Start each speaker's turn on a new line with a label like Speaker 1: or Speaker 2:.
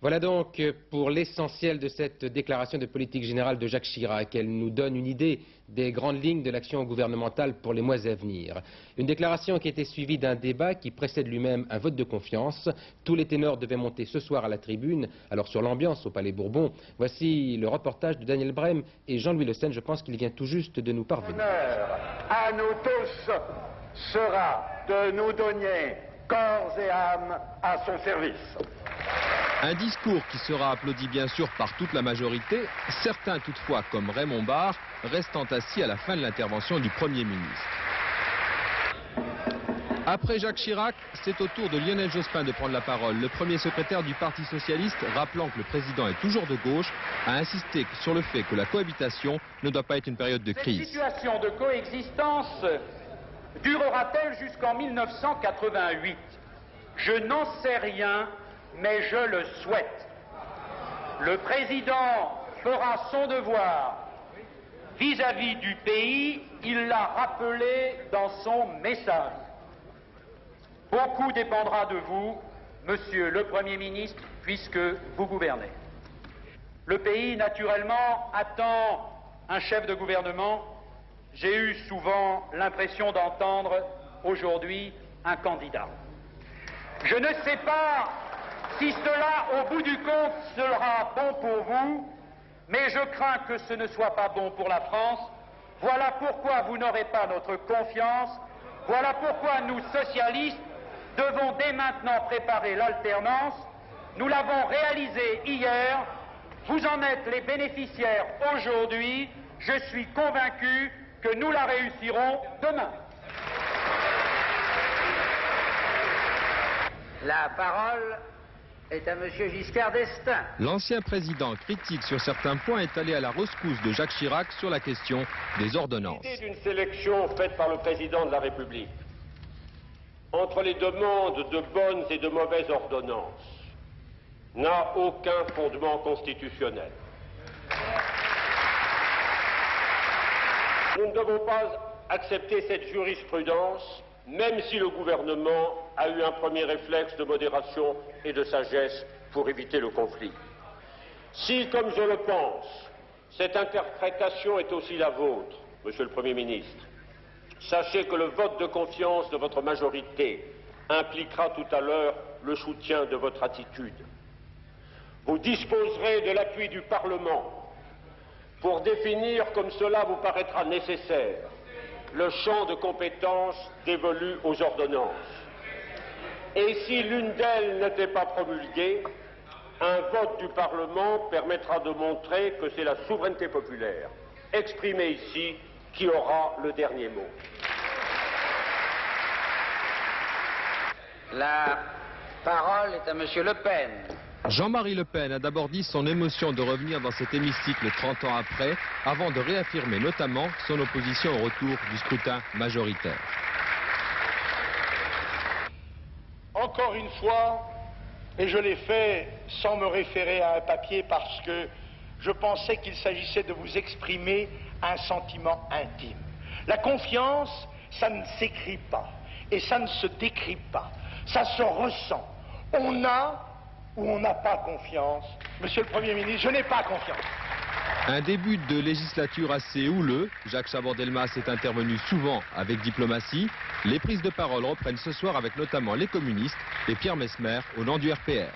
Speaker 1: Voilà donc pour l'essentiel de cette déclaration de politique générale de Jacques Chirac. Elle nous donne une idée des grandes lignes de l'action gouvernementale pour les mois à venir. Une déclaration qui a été suivie d'un débat qui précède lui-même un vote de confiance. Tous les ténors devaient monter ce soir à la tribune. Alors sur l'ambiance au Palais Bourbon, voici le reportage de Daniel Brem et Jean-Louis Le Sen. Je pense qu'il vient tout juste de nous parvenir.
Speaker 2: L'honneur à nous tous sera de nous donner corps et âme à son service.
Speaker 3: Un discours qui sera applaudi bien sûr par toute la majorité, certains toutefois comme Raymond Barre restant assis à la fin de l'intervention du Premier ministre. Après Jacques Chirac, c'est au tour de Lionel Jospin de prendre la parole. Le premier secrétaire du Parti socialiste, rappelant que le président est toujours de gauche, a insisté sur le fait que la cohabitation ne doit pas être une période de crise.
Speaker 4: Cette situation de coexistence durera-t-elle jusqu'en 1988? Je n'en sais rien, mais je le souhaite. Le président fera son devoir vis-à-vis du pays, il l'a rappelé dans son message. Beaucoup dépendra de vous, monsieur le Premier ministre, puisque vous gouvernez. Le pays, naturellement, attend un chef de gouvernement. J'ai eu souvent l'impression d'entendre aujourd'hui un candidat. Je ne sais pas si cela, au bout du compte, sera bon pour vous, mais je crains que ce ne soit pas bon pour la France. Voilà pourquoi vous n'aurez pas notre confiance. Voilà pourquoi nous, socialistes, devons dès maintenant préparer l'alternance. Nous l'avons réalisée hier. Vous en êtes les bénéficiaires aujourd'hui. Je suis convaincu que nous la réussirons demain.
Speaker 5: La parole est à Monsieur Giscard d'Estaing.
Speaker 3: L'ancien président critique sur certains points est allé à la rescousse de Jacques Chirac sur la question des ordonnances.
Speaker 6: L'idée d'une sélection faite par le président de la République entre les demandes de bonnes et de mauvaises ordonnances n'a aucun fondement constitutionnel. Nous ne devons pas accepter cette jurisprudence, même si le gouvernement a eu un premier réflexe de modération et de sagesse pour éviter le conflit. Si, comme je le pense, cette interprétation est aussi la vôtre, Monsieur le Premier ministre, sachez que le vote de confiance de votre majorité impliquera tout à l'heure le soutien de votre attitude. Vous disposerez de l'appui du Parlement pour définir, comme cela vous paraîtra nécessaire, le champ de compétences dévolu aux ordonnances. Et si l'une d'elles n'était pas promulguée, un vote du Parlement permettra de montrer que c'est la souveraineté populaire, exprimée ici, qui aura le dernier mot.
Speaker 5: La parole est à Monsieur Le Pen.
Speaker 3: Jean-Marie Le Pen a d'abord dit son émotion de revenir dans cet hémicycle 30 ans après, avant de réaffirmer notamment son opposition au retour du scrutin majoritaire.
Speaker 2: Encore une fois, et je l'ai fait sans me référer à un papier parce que je pensais qu'il s'agissait de vous exprimer un sentiment intime. La confiance, ça ne s'écrit pas et ça ne se décrit pas, ça se ressent. On a ou on n'a pas confiance. Monsieur le Premier ministre, je n'ai pas confiance.
Speaker 3: Un début de législature assez houleux. Jacques Chaban-Delmas est intervenu souvent avec diplomatie. Les prises de parole reprennent ce soir avec notamment les communistes et Pierre Messmer au nom du RPR.